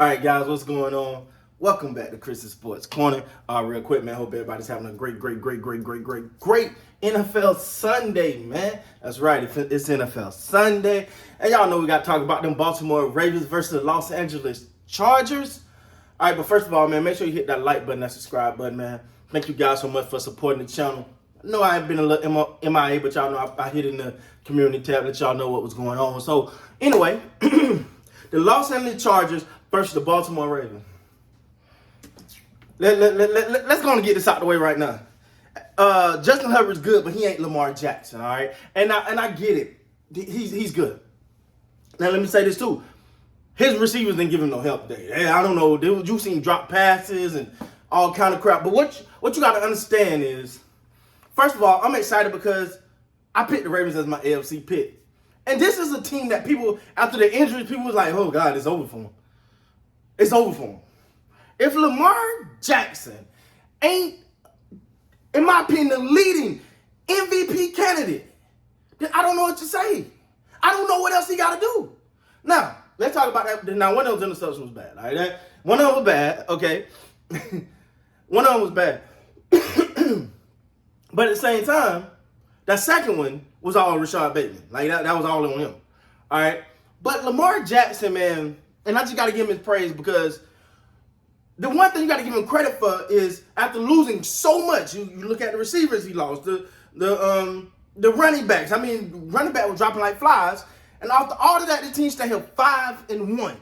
All right, guys, what's going on? Welcome back to Chris's Sports Corner. Real quick, man, hope everybody's having a great NFL Sunday, man. That's right, it's NFL Sunday. And y'all know we got to talk about them Baltimore Ravens versus the Los Angeles Chargers. All right, but first of all, man, make sure you hit that like button, that subscribe button, man. Thank you guys so much for supporting the channel. I know I've been a little MIA, but y'all know I hit in the community tab, let y'all know what was going on. So, anyway, the Los Angeles Chargers versus the Baltimore Ravens. Let's go and get this out the way right now. Justin Herbert's good, but he ain't Lamar Jackson, all right? And I get it. He's good. Now, let me say this, too. His receivers didn't give him no help today. I don't know. You seen drop passes and all kind of crap. But what you got to understand is, first of all, I'm excited because I picked the Ravens as my AFC pick. And this is a team that people, after the injuries, people was like, oh, God, it's over for them. It's over for him. If Lamar Jackson ain't, in my opinion, the leading MVP candidate, then I don't know what to say. I don't know what else he got to do. Now, let's talk about that. Now, one of those interceptions was bad. All right? One of them was bad, okay? One of them was bad. But at the same time, that second one was all Rashad Bateman. Like, that was all on him. All right? But Lamar Jackson, man, and I just got to give him his praise because the one thing you got to give him credit for is after losing so much, you look at the receivers he lost, the running backs. I mean, running back was dropping like flies. And after all of that, the team stayed here 5-1.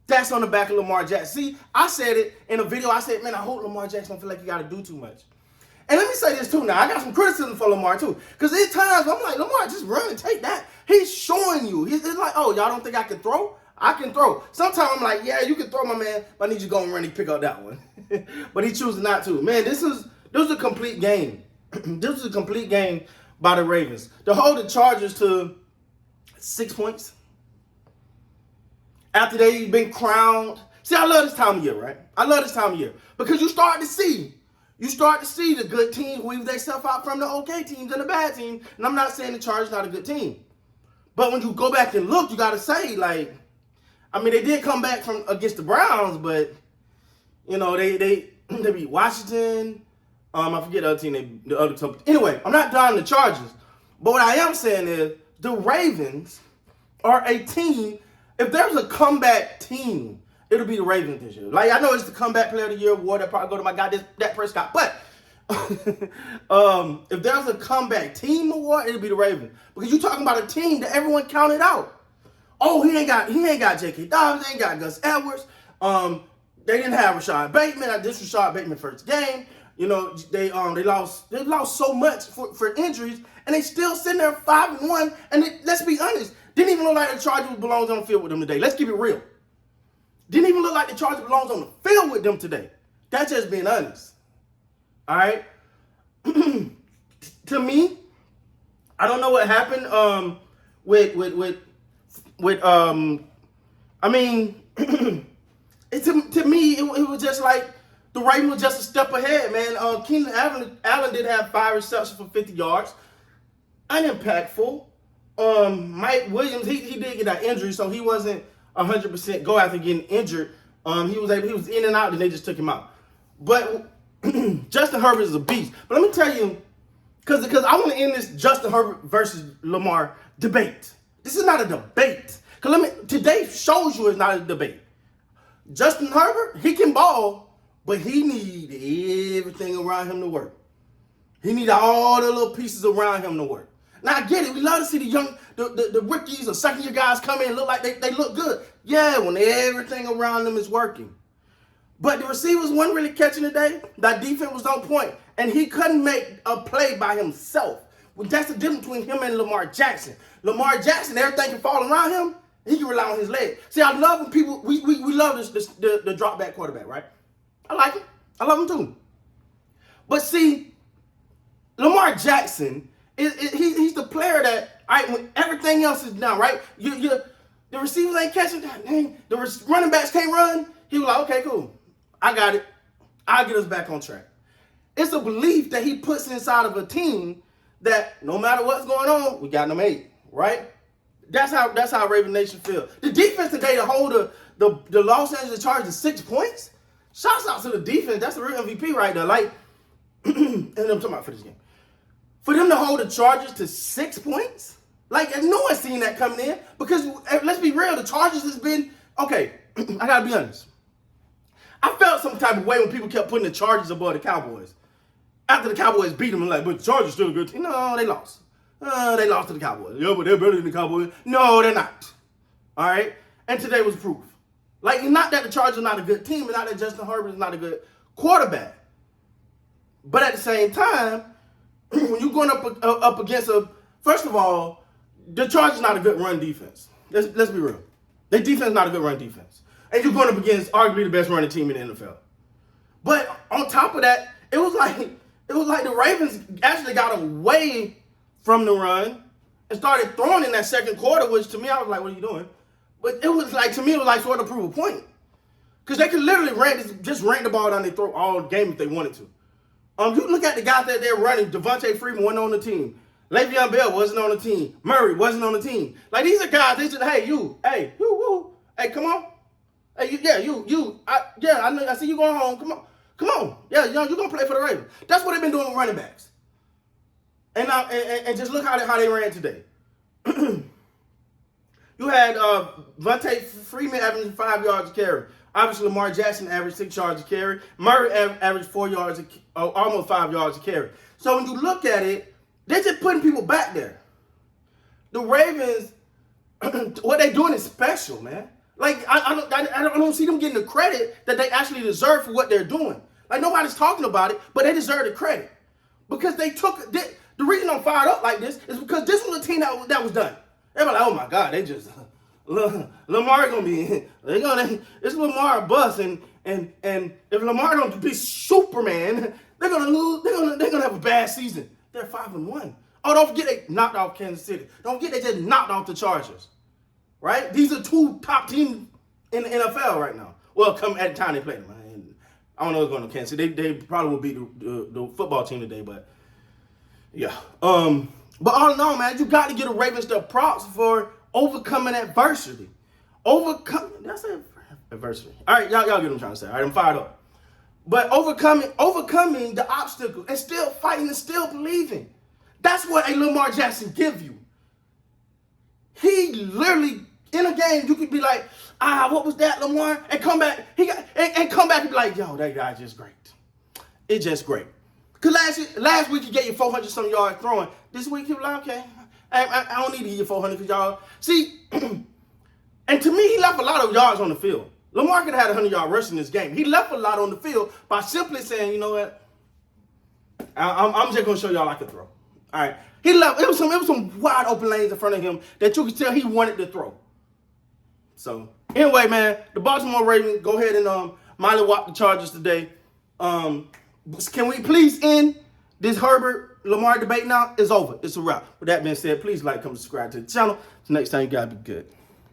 That's on the back of Lamar Jackson. See, I said it in a video. I said, man, I hope Lamar Jackson don't feel like he got to do too much. And let me say this, too. Now, I got some criticism for Lamar, too. Because there's times I'm like, Lamar, just run and take that. He's showing you. It's like, oh, y'all don't think I can throw? I can throw. Sometimes I'm like, yeah, you can throw, my man, but I need you to go and run and pick up that one. But he chooses not to. Man, this was a complete game. This was a complete game by the Ravens. To hold the Chargers to 6 points after they've been crowned. See, I love this time of year, right? I love this time of year because you start to see the good teams weave themselves out from the okay teams and the bad teams. And I'm not saying the Chargers not a good team. But when you go back and look, you got to say, like, I mean, they did come back from against the Browns, but, you know, they beat Washington. I forget the other team. The other team. Anyway, I'm not down the Chargers. But what I am saying is the Ravens are a team. If there's a comeback team, it'll be the Ravens this year. Like, I know it's the comeback player of the year award. That probably go to my guy, Dak Prescott. But if there's a comeback team award, it'll be the Ravens. Because you're talking about a team that everyone counted out. Oh, he ain't got J.K. Dobbins, ain't got Gus Edwards. They didn't have Rashad Bateman. This was Rashad Bateman's first game. You know, they lost so much for injuries, and they still sitting there 5-1. And let's be honest, didn't even look like the Chargers belongs on the field with them today. Let's keep it real. Didn't even look like the Chargers belongs on the field with them today. That's just being honest. All right. To me, I don't know what happened. I mean, to me, it was just like the Ravens was just a step ahead, man. Keenan Allen did have 5 receptions for 50 yards. Unimpactful. Mike Williams, he did get that injury, so he wasn't 100% go after getting injured. He was in and out, and they just took him out. But Justin Herbert is a beast. But let me tell you, because I want to end this Justin Herbert versus Lamar debate. This is not a debate. Today shows you it's not a debate. Justin Herbert, he can ball, but he need everything around him to work. He need all the little pieces around him to work. Now, I get it. We love to see the rookies or second-year guys come in and look like they look good. Yeah, when everything around them is working. But the receivers weren't really catching today. That defense was on point, and he couldn't make a play by himself. Well, that's the difference between him and Lamar Jackson. Lamar Jackson, everything can fall around him. He can rely on his leg. See, I love when people, we love the drop back quarterback, right? I like him. I love him too. But see, Lamar Jackson, he's the player that, all right, when everything else is down, right? The receivers ain't catching, dang, the running backs can't run. He was like, okay, cool. I got it. I'll get us back on track. It's a belief that he puts inside of a team that no matter what's going on, we got them 8, right? That's how Raven Nation feel. The defense today to hold the Los Angeles Chargers to 6 points. Shouts out to the defense. That's the real MVP right there. Like, and I'm talking about for this game. For them to hold the Chargers to 6 points, like no one's seen that coming in. Because let's be real, the Chargers has been okay. I gotta be honest. I felt some type of way when people kept putting the Chargers above the Cowboys. After the Cowboys beat them, like, but the Chargers still a good team. No, they lost. They lost to the Cowboys. Yeah, but they're better than the Cowboys. No, they're not. All right? And today was proof. Like, not that the Chargers are not a good team, and not that Justin Herbert is not a good quarterback. But at the same time, when you're going up against first of all, the Chargers not a good run defense. Let's be real. Their defense is not a good run defense. And you're going up against arguably the best running team in the NFL. But on top of that, it was like the Ravens actually got away from the run and started throwing in that second quarter, which to me, I was like, what are you doing? But it was like, to me, it was like sort of prove a point. Because they could literally just ran the ball down their throat all game if they wanted to. You look at the guys that they're running. Devontae Freeman wasn't on the team. Le'Veon Bell wasn't on the team. Murray wasn't on the team. Like, these are guys, they said, hey, come on. Hey, I know, I see you going home. Come on. Yeah, you're going to play for the Ravens. That's what they've been doing with running backs. And just look how they ran today. You had Devontae Freeman averaging 5 yards a carry. Obviously, Lamar Jackson averaged 6 yards a carry. Murray averaged 4 yards, almost 5 yards a carry. So when you look at it, they're just putting people back there. The Ravens, what they're doing is special, man. Like, I don't see them getting the credit that they actually deserve for what they're doing. Like, nobody's talking about it, but they deserve the credit. Because they took, the reason I'm fired up like this is because this was a team that was done. Everybody like, oh my God, they just, Lamar gonna be, it's Lamar a bust, and if Lamar don't be Superman, they're gonna lose, they're gonna have a bad season. They're 5-1. Oh, don't forget they knocked off Kansas City. Don't forget they just knocked off the Chargers. Right? These are two top teams in the NFL right now. Well, come at the time they played them. I don't know what's going on Kansas City. They probably will beat the football team today, but yeah. But all in all, man, you got to get a Ravens the props for overcoming adversity. Did I say adversity? All right, y'all get what I'm trying to say. All right, I'm fired up. But overcoming the obstacles and still fighting and still believing. That's what a Lamar Jackson give you. He literally, in a game, you could be like, what was that, Lamar? And come back, and come back and be like, yo, that guy's just great. It's just great. Because last week he gave you 400-some yards throwing. This week he was like, okay, I don't need to give you 400 because y'all. See, and to me, he left a lot of yards on the field. Lamar could have had 100-yard rush in this game. He left a lot on the field by simply saying, you know what, I'm just going to show y'all I can throw. All right. He left. It was some wide open lanes in front of him that you could tell he wanted to throw. So anyway, man, the Baltimore Ravens go ahead and mollywop the Chargers today. Can we please end this Herbert Lamar debate now? It's over. It's a wrap. With that being said, please like, comment, subscribe to the channel. Till next time, you gotta be good.